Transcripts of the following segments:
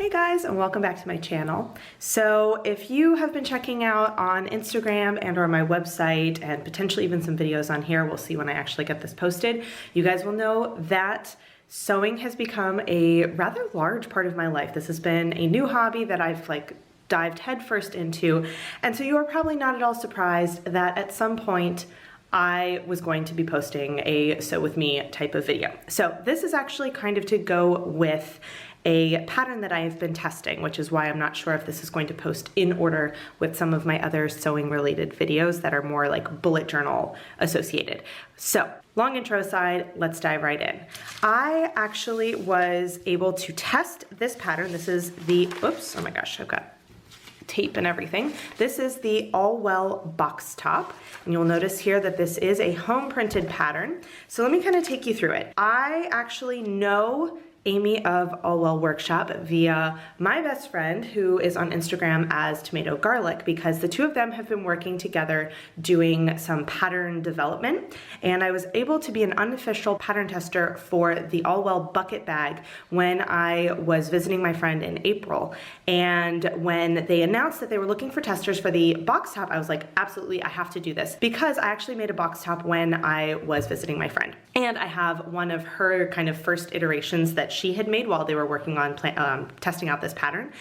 Hey guys, and welcome back to my channel. So if you have been checking out on Instagram and or my website and potentially even some videos on here, we'll see when I actually get this posted, you guys will know that sewing has become a rather large part of my life. This has been a new hobby that I've dived headfirst into, and so you are probably not at all surprised that at some point I was going to be posting a sew with me type of video. So this is actually kind of to go with a pattern that I have been testing, which is why I'm not sure if this is going to post in order with some of my other sewing related videos that are more like bullet journal associated. So long intro aside, let's dive right in. I actually was able to test this pattern. This is the, oops, oh my gosh, I've got tape and everything. This is the All Well box top, and you'll notice here that this is a home printed pattern. So let me kind of take you through it. I actually know Amy of All Well Workshop via my best friend, who is on Instagram as Tomato Garlic, because the two of them have been working together doing some pattern development, and I was able to be an unofficial pattern tester for the All Well bucket bag when I was visiting my friend in April. And when they announced that they were looking for testers for the box top, I was like, absolutely, I have to do this, because I actually made a box top when I was visiting my friend. And I have one of her kind of first iterations that she had made while they were working on testing out this pattern.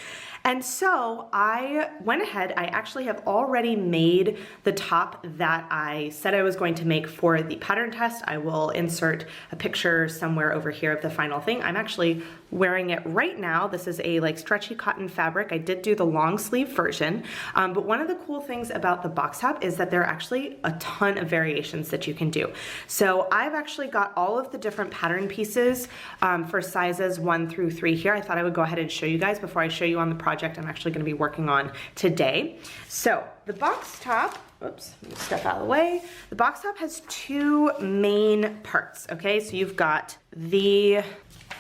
And so I went ahead, I actually have already made the top that I said I was going to make for the pattern test. I will insert a picture somewhere over here of the final thing. I'm actually wearing it right now. This is a stretchy cotton fabric. I did do the long sleeve version, but one of the cool things about the box top is that there are actually a ton of variations that you can do. So I've actually got all of the different pattern pieces for sizes 1 through 3 here. I thought I would go ahead and show you guys before I show you on the project I'm actually going to be working on today. So the box top, oops, let me step out of the way. The box top has two main parts, okay? So you've got the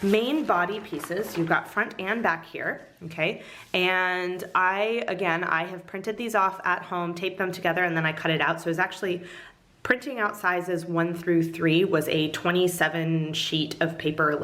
main body pieces, you've got front and back here, okay? And I have printed these off at home, taped them together, and then I cut it out. So it's actually printing out sizes 1 through 3 was a 27 sheet of paper,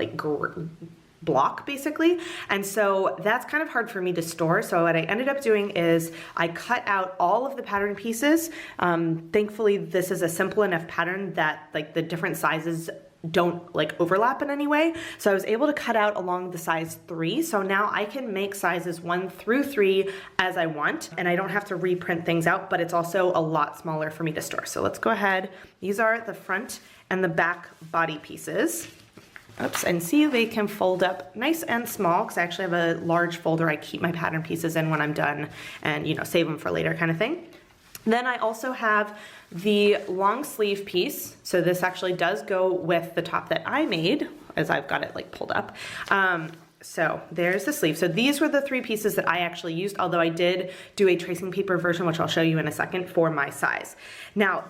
block basically. And so that's kind of hard for me to store. So what I ended up doing is I cut out all of the pattern pieces. Thankfully, this is a simple enough pattern that the different sizes don't overlap in any way. So I was able to cut out along the size 3. So now I can make sizes 1 through 3 as I want, and I don't have to reprint things out, but it's also a lot smaller for me to store. So let's go ahead. These are the front and the back body pieces. Oops, and see, they can fold up nice and small, because I actually have a large folder I keep my pattern pieces in when I'm done, and save them for later kind of thing. Then I also have the long sleeve piece. So this actually does go with the top that I made, as I've got it pulled up. So there's the sleeve. So these were the 3 pieces that I actually used, although I did do a tracing paper version, which I'll show you in a second, for my size. Now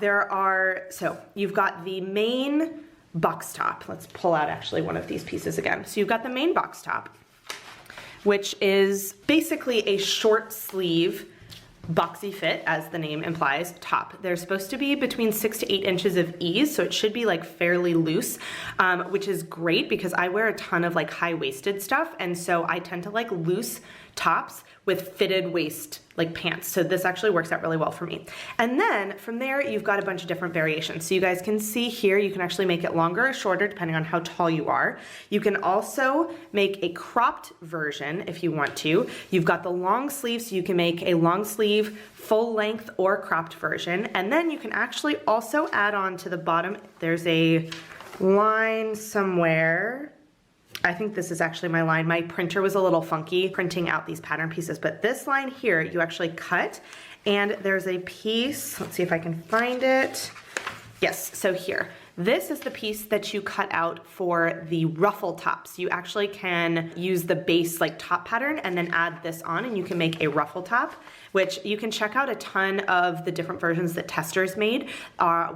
so you've got the main box top. Let's pull out actually one of these pieces again. So you've got the main box top, which is basically a short sleeve boxy fit, as the name implies, top. They're supposed to be between 6 to 8 inches of ease, so it should be fairly loose, which is great because I wear a ton of high-waisted stuff, and so I tend to loose tops with fitted waist pants. So this actually works out really well for me. And then from there, you've got a bunch of different variations. So you guys can see here, you can actually make it longer or shorter depending on how tall you are. You can also make a cropped version if you want to. You've got the long sleeve, so you can make a long sleeve, full length, or cropped version. And then you can actually also add on to the bottom, there's a line somewhere. I think this is actually my line. My printer was a little funky printing out these pattern pieces, but this line here, you actually cut, and there's a piece, let's see if I can find it. Yes, so here. This is the piece that you cut out for the ruffle tops. You actually can use the base top pattern and then add this on, and you can make a ruffle top, which you can check out a ton of the different versions that testers made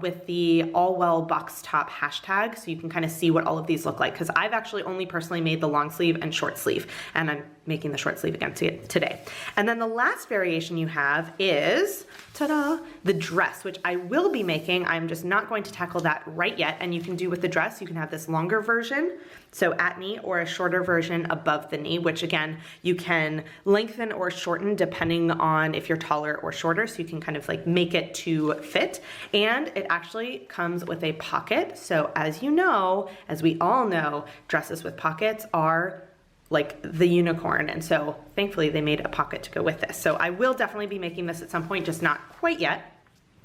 with the All Well box top hashtag, so you can kind of see what all of these look like, because I've actually only personally made the long sleeve and short sleeve, and I'm making the short sleeve again today. And then the last variation you have is, ta-da, the dress, which I will be making. I'm just not going to tackle that right yet. And you can do with the dress, you can have this longer version, so at knee, or a shorter version above the knee, which again, you can lengthen or shorten depending on if you're taller or shorter, so you can kind of like make it to fit. And it actually comes with a pocket. So as you know, as we all know, dresses with pockets are like the unicorn, and so thankfully they made a pocket to go with this. So I will definitely be making this at some point, just not quite yet.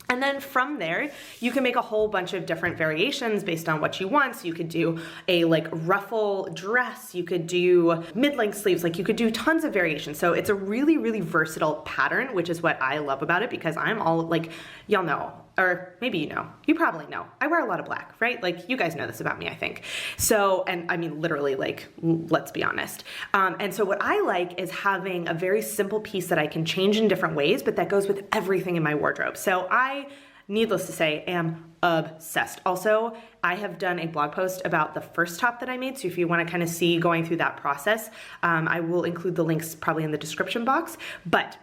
And then from there, you can make a whole bunch of different variations based on what you want. So you could do a like ruffle dress, you could do mid-length sleeves, like you could do tons of variations. So it's a really, really versatile pattern, which is what I love about it, because I'm all like, y'all know, or maybe you know, you probably know, I wear a lot of black, right? Like you guys know this about me, I think. So, and I mean, literally, like, let's be honest. And so what I like is having a very simple piece that I can change in different ways, but that goes with everything in my wardrobe. So I, needless to say, am obsessed. Also, I have done a blog post about the first top that I made, so if you want to kind of see going through that process, I will include the links probably in the description box. But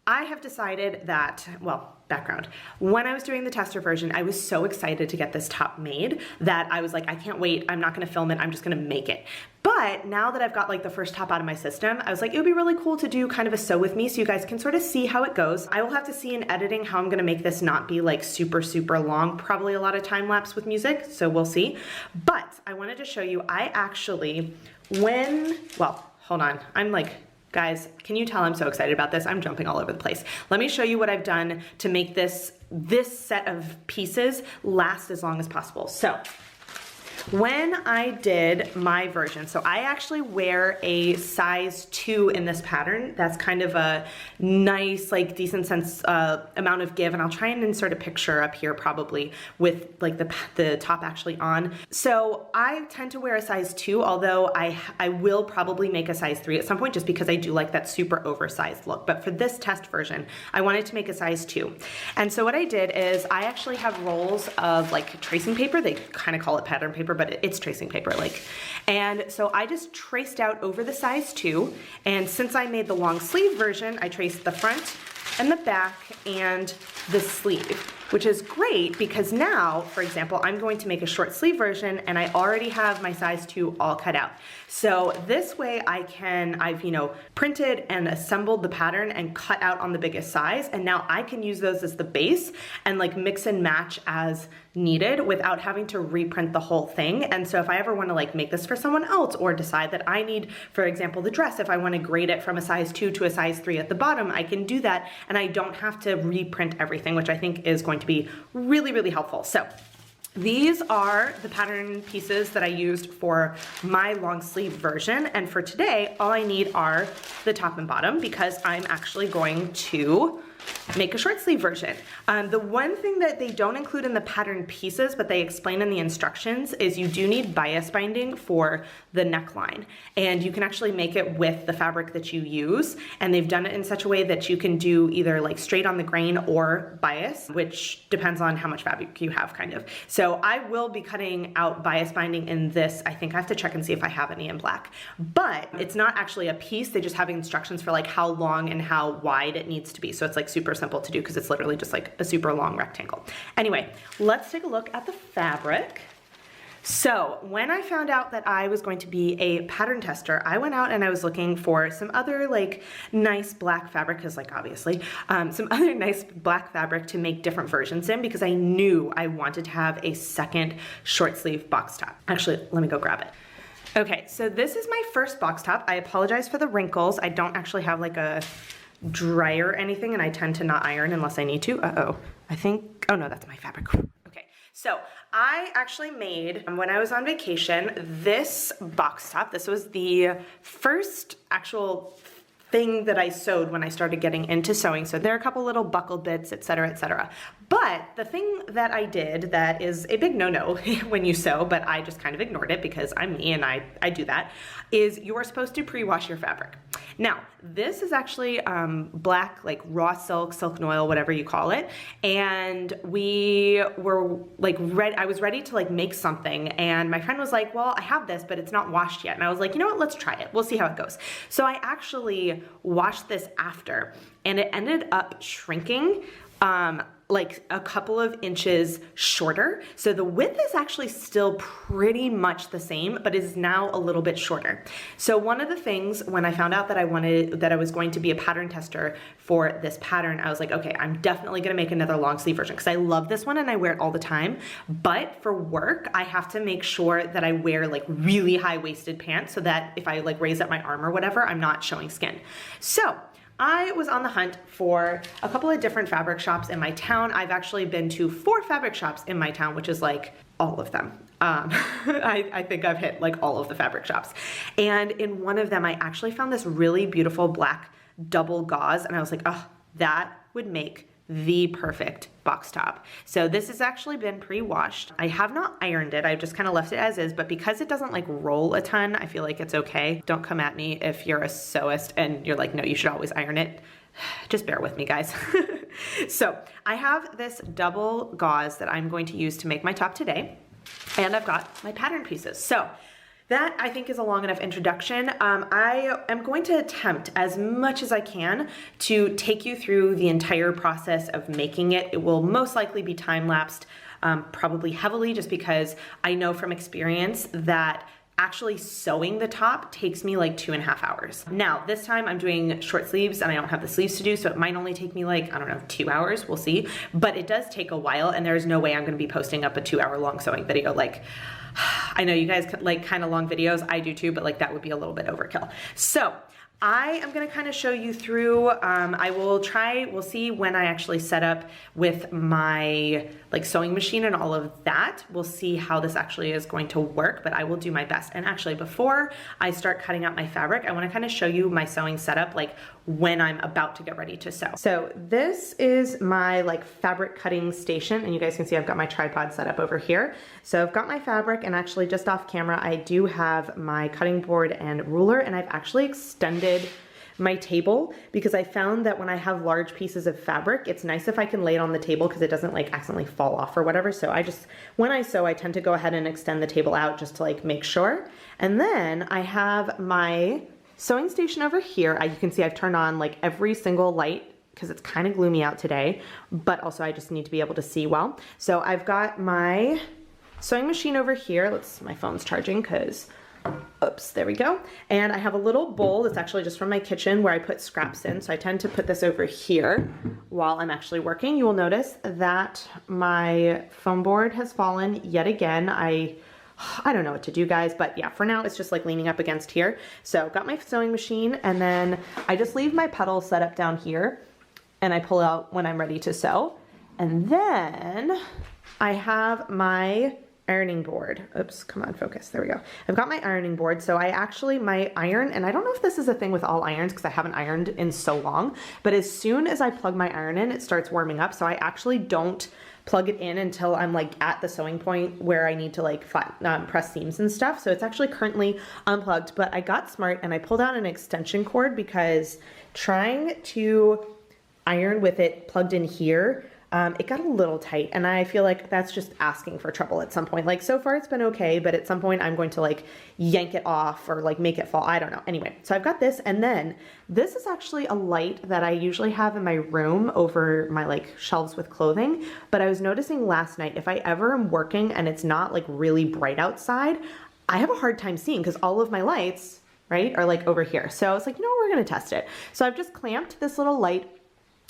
I have decided that, well, background. When I was doing the tester version, I was so excited to get this top made that I was like, I can't wait. I'm not going to film it. I'm just going to make it. But now that I've got like the first top out of my system, I was like, it would be really cool to do kind of a sew with me so you guys can sort of see how it goes. I will have to see in editing how I'm going to make this not be like super, super long, probably a lot of time lapse with music. So we'll see. But I wanted to show you, I actually, well, hold on. I'm like, guys, can you tell I'm so excited about this? I'm jumping all over the place. Let me show you what I've done to make this set of pieces last as long as possible. So when I did my version, so I actually wear a size 2 in this pattern. That's kind of a nice, like decent sense amount of give, and I'll try and insert a picture up here probably with like the top actually on. So I tend to wear a size 2, although I will probably make a size 3 at some point just because I do like that super oversized look. But for this test version, I wanted to make a size 2. And so what I did is I actually have rolls of like tracing paper. They kind of call it pattern paper, but it's tracing paper, like. And so I just traced out over the size 2, and since I made the long sleeve version, I traced the front and the back and the sleeve, which is great because now, for example, I'm going to make a short sleeve version and I already have my size 2 all cut out. So this way I've, you know, printed and assembled the pattern and cut out on the biggest size, and now I can use those as the base and like mix and match as needed without having to reprint the whole thing. And so if I ever want to like make this for someone else or decide that I need, for example, the dress, if I want to grade it from a size 2 to a size 3 at the bottom, I can do that and I don't have to reprint everything, which I think is going to be really, really helpful. So these are the pattern pieces that I used for my long sleeve version. And for today, all I need are the top and bottom because I'm actually going to make a short sleeve version. The one thing that they don't include in the pattern pieces, but they explain in the instructions, is you do need bias binding for the neckline. And you can actually make it with the fabric that you use. And they've done it in such a way that you can do either like straight on the grain or bias, which depends on how much fabric you have kind of. So I will be cutting out bias binding in this. I think I have to check and see if I have any in black. But it's not actually a piece. They just have instructions for like how long and how wide it needs to be. So it's like super simple to do because it's literally just like a super long rectangle. Anyway, let's take a look at the fabric. So when I found out that I was going to be a pattern tester, I went out and I was looking for some other like nice black fabric, because like obviously some other nice black fabric to make different versions in, because I knew I wanted to have a second short sleeve box top. Actually, let me go grab it. Okay, so this is my first box top. I apologize for the wrinkles. I don't actually have like a dryer or anything, and I tend to not iron unless I need to. I think, oh no, that's my fabric. Okay, so I actually made, when I was on vacation, this box top. This was the first actual thing that I sewed when I started getting into sewing. So there are a couple little buckle bits, etc., etc. But the thing that I did that is a big no-no when you sew, but I just kind of ignored it because I'm me and I do that, is you are supposed to pre-wash your fabric. Now, this is actually black, like raw silk, silk and oil, whatever you call it. And we were like, I was ready to like make something. And my friend was like, well, I have this, but it's not washed yet. And I was like, you know what, let's try it. We'll see how it goes. So I actually washed this after, and it ended up shrinking like a couple of inches shorter. So the width is actually still pretty much the same, but is now a little bit shorter. So one of the things when I found out that I was going to be a pattern tester for this pattern, I was like, okay, I'm definitely gonna make another long sleeve version because I love this one and I wear it all the time. But for work, I have to make sure that I wear like really high-waisted pants so that if I like raise up my arm or whatever, I'm not showing skin. So I was on the hunt for a couple of different fabric shops in my town. I've actually been to 4 fabric shops in my town, which is like all of them. I think I've hit like all of the fabric shops. And in one of them, I actually found this really beautiful black double gauze. And I was like, oh, that would make the perfect box top. So this has actually been pre-washed. I have not ironed it. I've just kind of left it as is, but because it doesn't like roll a ton, I feel like it's okay. Don't come at me if you're a sewist and you're like, no, you should always iron it. Just bear with me, guys. So I have this double gauze that I'm going to use to make my top today. And I've got my pattern pieces. So that I think is a long enough introduction. I am going to attempt as much as I can to take you through the entire process of making it. It will most likely be time-lapsed, probably heavily, just because I know from experience that actually sewing the top takes me like 2.5 hours. Now, this time I'm doing short sleeves and I don't have the sleeves to do, so it might only take me like, I don't know, 2 hours, we'll see. But it does take a while and there's no way I'm gonna be posting up a 2-hour long sewing video. Like, I know you guys like kind of long videos, I do too, but like that would be a little bit overkill. So I am gonna kind of show you through, we'll see when I actually set up with my like sewing machine and all of that. We'll see how this actually is going to work, but I will do my best. And actually before I start cutting out my fabric, I wanna kind of show you my sewing setup, like when I'm about to get ready to sew. So this is my like fabric cutting station, and you guys can see I've got my tripod set up over here. So I've got my fabric, and actually just off camera, I do have my cutting board and ruler, and I've actually extended my table because I found that when I have large pieces of fabric, it's nice if I can lay it on the table because it doesn't like accidentally fall off or whatever. So when I sew, I tend to go ahead and extend the table out just to like make sure. And then I have my sewing station over here. You can see I've turned on like every single light because it's kind of gloomy out today, but also I just need to be able to see well. So I've got my sewing machine over here. My phone's charging because oops, there we go. And I have a little bowl that's actually just from my kitchen where I put scraps in. So I tend to put this over here while I'm actually working. You will notice that my foam board has fallen yet again. I don't know what to do, guys, but yeah, for now it's just like leaning up against here. So got my sewing machine, and then I just leave my pedal set up down here and I pull out when I'm ready to sew. And then I have my ironing board. Oops, come on, focus. There we go. I've got my ironing board. So my iron, and I don't know if this is a thing with all irons because I haven't ironed in so long, but as soon as I plug my iron in, it starts warming up. So I actually don't plug it in until I'm like at the sewing point where I need to like press seams and stuff. So it's actually currently unplugged, but I got smart and I pulled out an extension cord because trying to iron with it plugged in here, it got a little tight, and I feel like that's just asking for trouble at some point. Like so far it's been okay, but at some point I'm going to like yank it off or like make it fall. I don't know. Anyway, so I've got this, and then this is actually a light that I usually have in my room over my like shelves with clothing. But I was noticing last night, if I ever am working and it's not like really bright outside, I have a hard time seeing because all of my lights, right, are like over here. So I was like, you know what, we're gonna test it. So I've just clamped this little light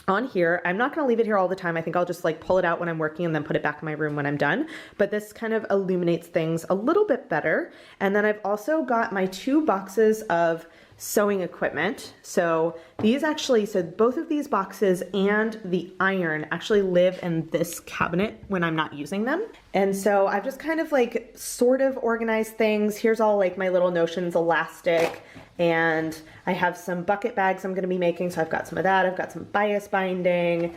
on here. I'm not gonna leave it here all the time. I think I'll just like pull it out when I'm working and then put it back in my room when I'm done. But this kind of illuminates things a little bit better. And then I've also got my 2 boxes of sewing equipment. So these actually, so both of these boxes and the iron actually live in this cabinet when I'm not using them. And so I've just kind of like sort of organized things. Here's all like my little Notions elastic, and I have some bucket bags I'm gonna be making. So I've got some of that. I've got some bias binding.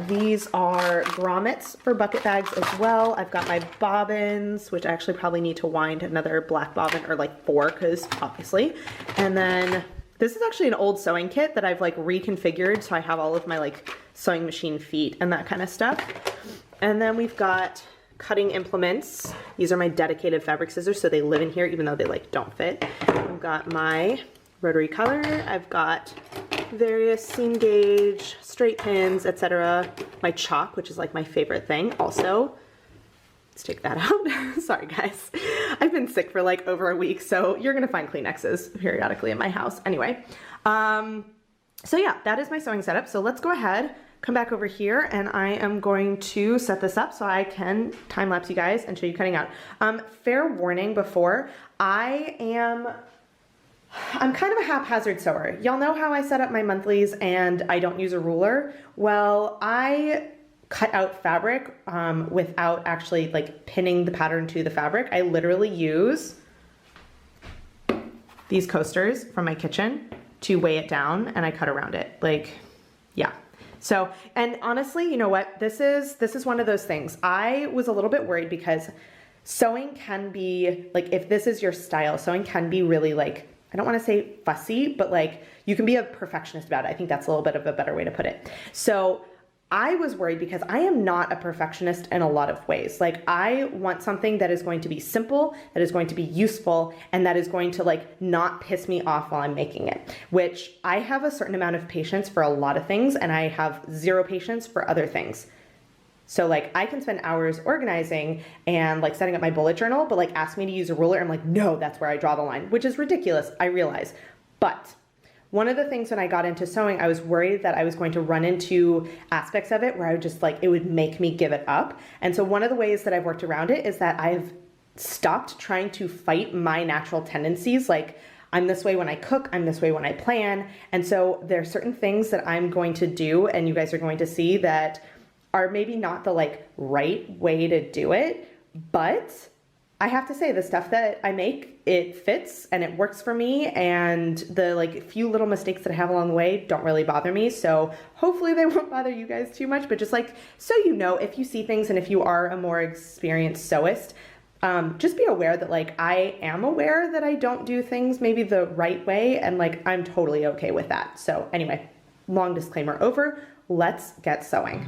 These are grommets for bucket bags as well. I've got my bobbins, which I actually probably need to wind another black bobbin, or like 4, because obviously. And then this is actually an old sewing kit that I've like reconfigured. So I have all of my like sewing machine feet and that kind of stuff. And then we've got cutting implements. These are my dedicated fabric scissors, so they live in here even though they like don't fit. I've got my rotary color. I've got various seam gauge, straight pins, etc. my chalk, which is like my favorite thing. Also, let's take that out. Sorry guys, I've been sick for like over a week, so you're gonna find Kleenexes periodically in my house. Anyway, so yeah, that is my sewing setup. So let's go ahead, come back over here, and I am going to set this up so I can time lapse you guys and show you cutting out. Fair warning before, I'm kind of a haphazard sewer. Y'all know how I set up my monthlies and I don't use a ruler? Well, I cut out fabric without actually like pinning the pattern to the fabric. I literally use these coasters from my kitchen to weigh it down, and I cut around it. Like, yeah. So, and honestly, you know what? This is one of those things. I was a little bit worried because sewing can be, like, if this is your style, sewing can be really like, I don't want to say fussy, but like you can be a perfectionist about it. I think that's a little bit of a better way to put it. So I was worried because I am not a perfectionist in a lot of ways. Like, I want something that is going to be simple, that is going to be useful, and that is going to like not piss me off while I'm making it, which I have a certain amount of patience for a lot of things, and I have zero patience for other things. So like I can spend hours organizing and like setting up my bullet journal, but like ask me to use a ruler, I'm like, no, that's where I draw the line, which is ridiculous, I realize. But one of the things when I got into sewing, I was worried that I was going to run into aspects of it where I would just like, it would make me give it up. And so one of the ways that I've worked around it is that I've stopped trying to fight my natural tendencies. Like, I'm this way when I cook, I'm this way when I plan. And so there are certain things that I'm going to do, and you guys are going to see that are maybe not the like right way to do it, but I have to say the stuff that I make, it fits and it works for me, and the like few little mistakes that I have along the way don't really bother me. So hopefully they won't bother you guys too much, but just like, so you know, if you see things and if you are a more experienced sewist, just be aware that like I am aware that I don't do things maybe the right way, and like I'm totally okay with that. So anyway, long disclaimer over, let's get sewing.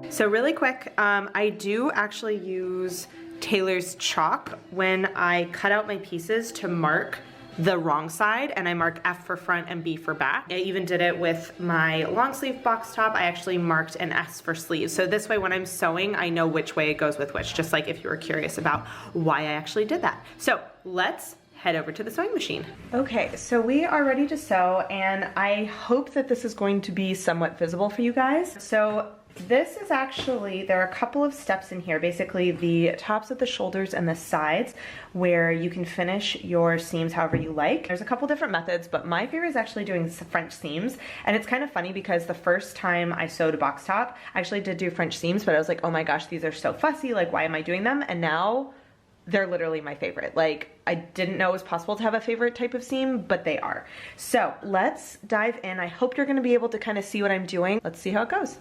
So really quick, I do actually use Taylor's chalk when I cut out my pieces to mark the wrong side, and I mark F for front and B for back. I even did it with my long sleeve box top. I actually marked an S for sleeves. So this way when I'm sewing, I know which way it goes with which, just like if you were curious about why I actually did that. So let's head over to the sewing machine. Okay, so we are ready to sew, and I hope that this is going to be somewhat visible for you guys. So this is actually, there are a couple of steps in here, basically the tops of the shoulders and the sides where you can finish your seams however you like. There's a couple different methods, but my favorite is actually doing French seams. And it's kind of funny because the first time I sewed a box top, I actually did do French seams, but I was like, oh my gosh, these are so fussy, like why am I doing them? And now they're literally my favorite. Like, I didn't know it was possible to have a favorite type of seam, but they are. So let's dive in. I hope you're gonna be able to kind of see what I'm doing. Let's see how it goes.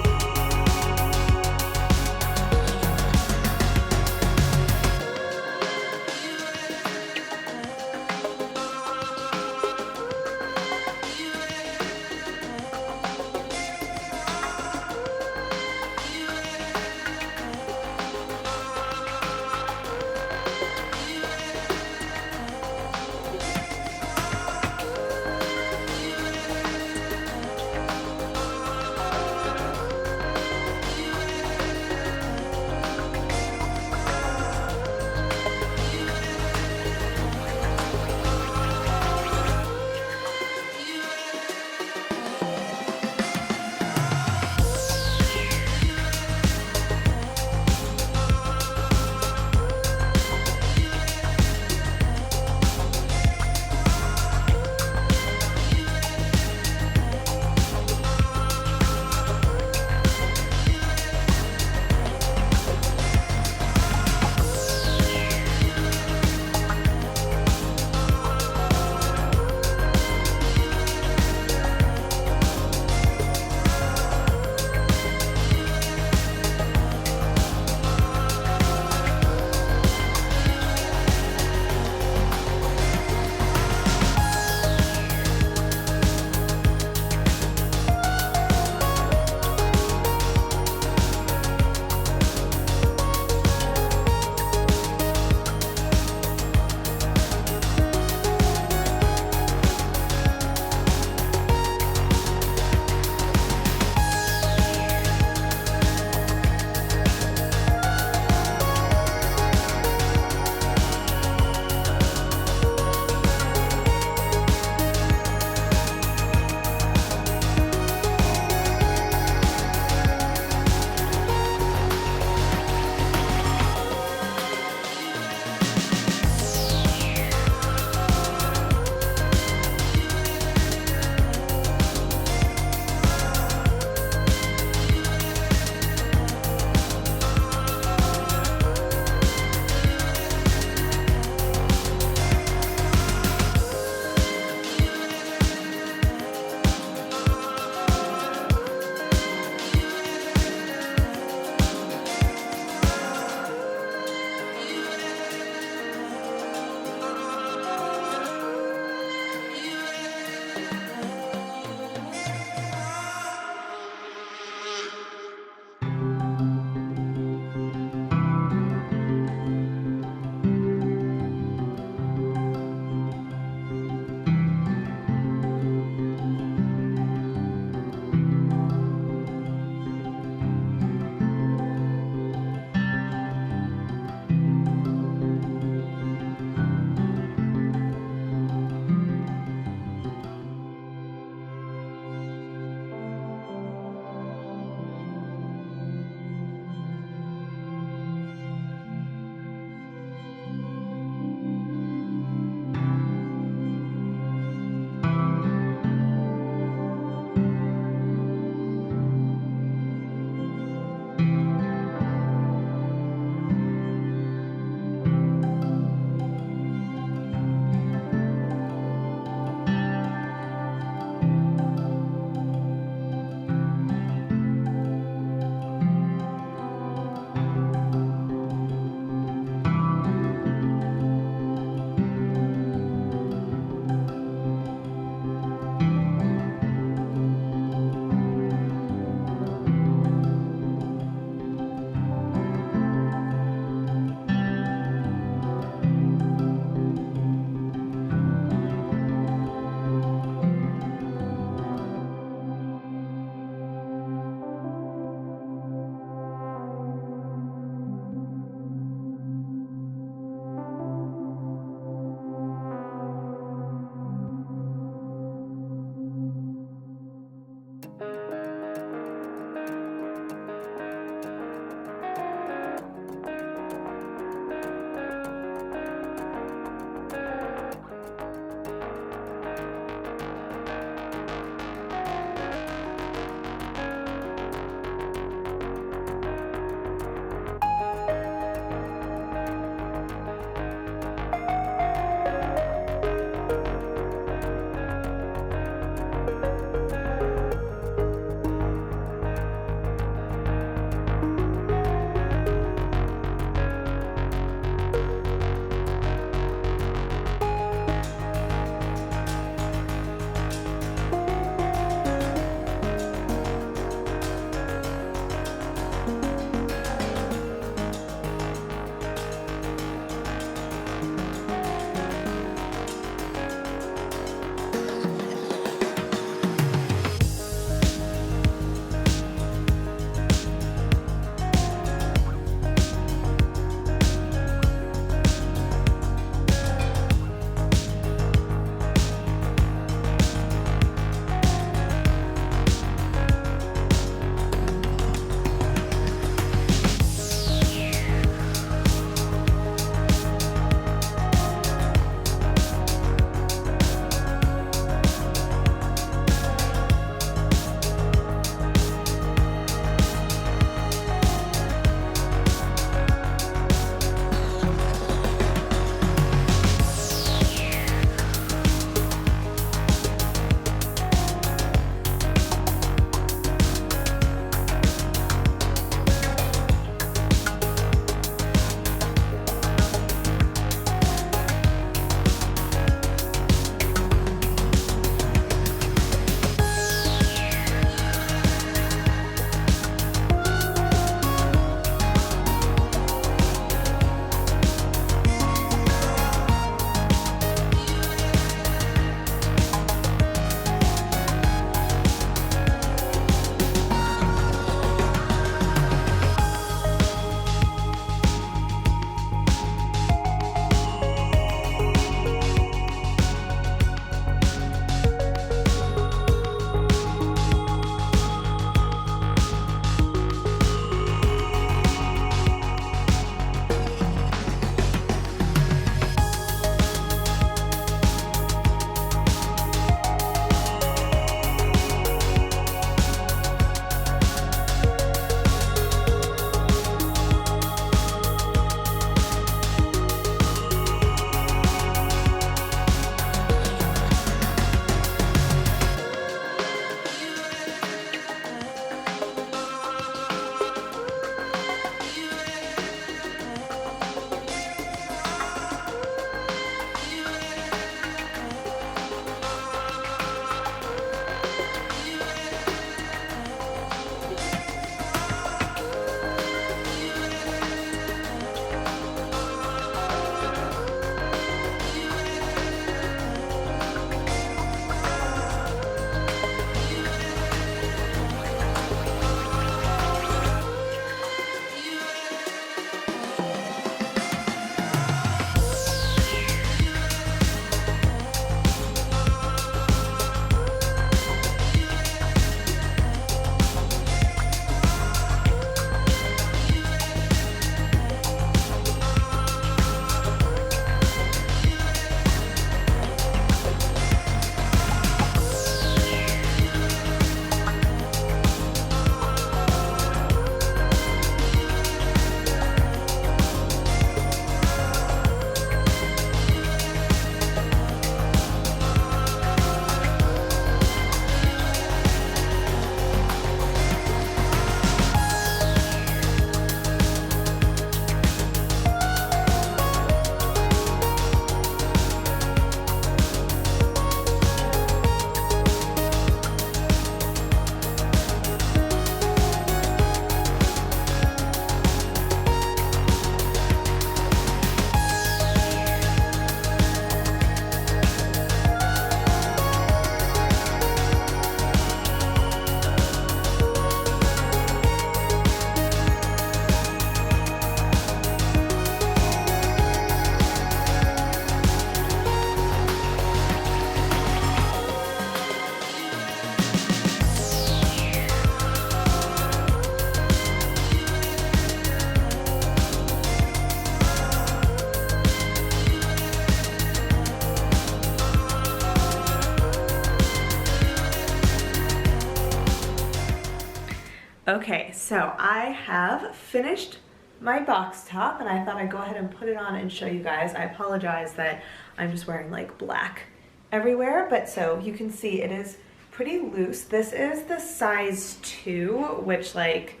Okay, so I have finished my box top and I thought I'd go ahead and put it on and show you guys. I apologize that I'm just wearing like black everywhere, but so you can see it is pretty loose. This is the size 2, which like,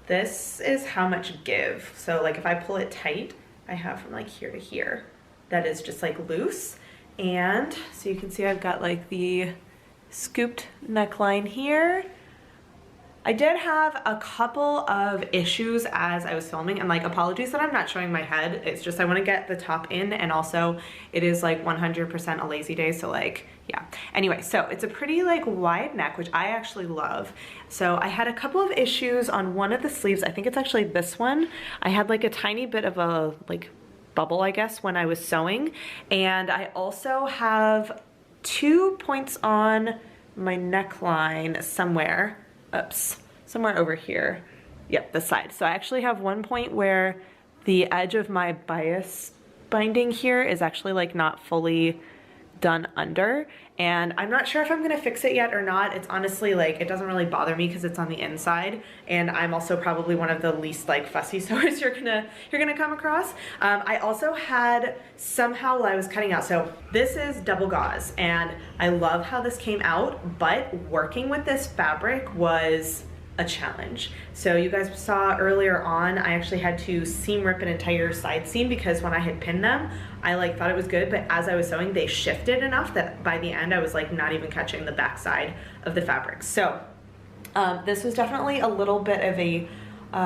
this is how much give. So like if I pull it tight, I have from like here to here. That is just like loose. And so you can see I've got like the scooped neckline here. I did have a couple of issues as I was filming, and like apologies that I'm not showing my head. It's just I want to get the top in, and also it is like 100% a lazy day, so like yeah. Anyway, so it's a pretty like wide neck, which I actually love. So I had a couple of issues on one of the sleeves. I think it's actually this one. I had like a tiny bit of a like bubble, I guess, when I was sewing, and I also have 2 points on my neckline somewhere. Oops, somewhere over here. Yep, this side. So I actually have one point where the edge of my bias binding here is actually like not fully done under, and I'm not sure if I'm gonna fix it yet or not. It's honestly like, it doesn't really bother me because it's on the inside, and I'm also probably one of the least like fussy sewers you're gonna come across. I also had somehow while I was cutting out, so this is double gauze and I love how this came out, but working with this fabric was a challenge. So you guys saw earlier on, I actually had to seam rip an entire side seam because when I had pinned them, I like thought it was good, but as I was sewing, they shifted enough that by the end I was like not even catching the back side of the fabric. So this was definitely a little bit of a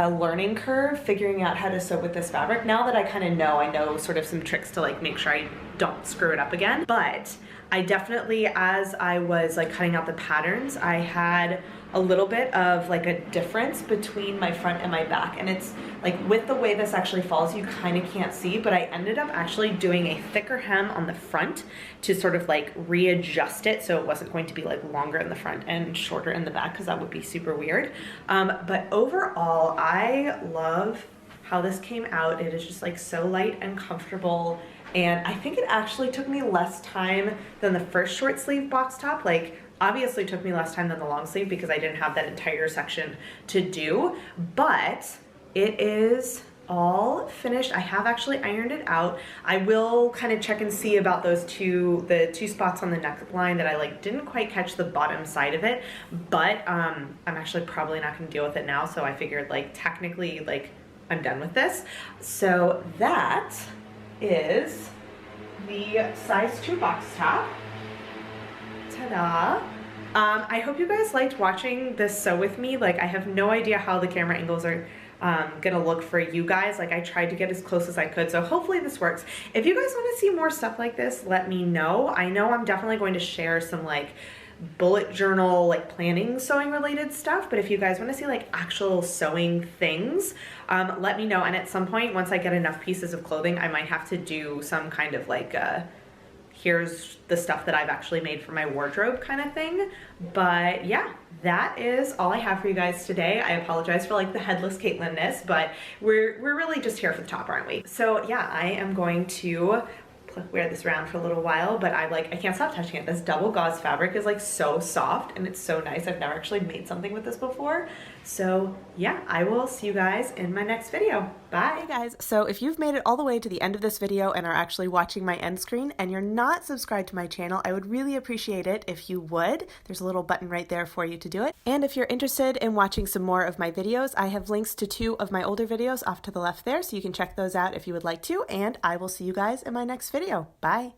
learning curve figuring out how to sew with this fabric. Now that I kind of know, I know sort of some tricks to like make sure I don't screw it up again. But I definitely, as I was like cutting out the patterns, I had a little bit of like a difference between my front and my back, and it's like with the way this actually falls you kind of can't see, but I ended up actually doing a thicker hem on the front to sort of like readjust it so it wasn't going to be like longer in the front and shorter in the back, because that would be super weird. But overall I love how this came out. It is just like so light and comfortable, and I think it actually took me less time than the first short sleeve box top. Like obviously took me less time than the long sleeve because I didn't have that entire section to do, but it is all finished. I have actually ironed it out. I will kind of check and see about those the two spots on the neckline that I like didn't quite catch the bottom side of it, but I'm actually probably not going to deal with it now, so I figured like technically like I'm done with this. So that is the size 2 box top. Ta-da! I hope you guys liked watching this sew with me. Like I have no idea how the camera angles are gonna look for you guys. Like I tried to get as close as I could, so hopefully this works. If you guys want to see more stuff like this, let me know. I know I'm definitely going to share some like bullet journal, like planning sewing related stuff, but if you guys want to see like actual sewing things, let me know. And at some point, once I get enough pieces of clothing, I might have to do some kind of like here's the stuff that I've actually made for my wardrobe kind of thing. But yeah, that is all I have for you guys today. I apologize for like the headless Caitlin-ness, but we're really just here for the top, aren't we? So yeah, I am going to wear this around for a little while, but I can't stop touching it. This double gauze fabric is like so soft and it's so nice. I've never actually made something with this before. So yeah, I will see you guys in my next video. Bye. Hey guys, so if you've made it all the way to the end of this video and are actually watching my end screen and you're not subscribed to my channel, I would really appreciate it if you would. There's a little button right there for you to do it. And if you're interested in watching some more of my videos, I have links to 2 of my older videos off to the left there, so you can check those out if you would like to, and I will see you guys in my next video. Bye.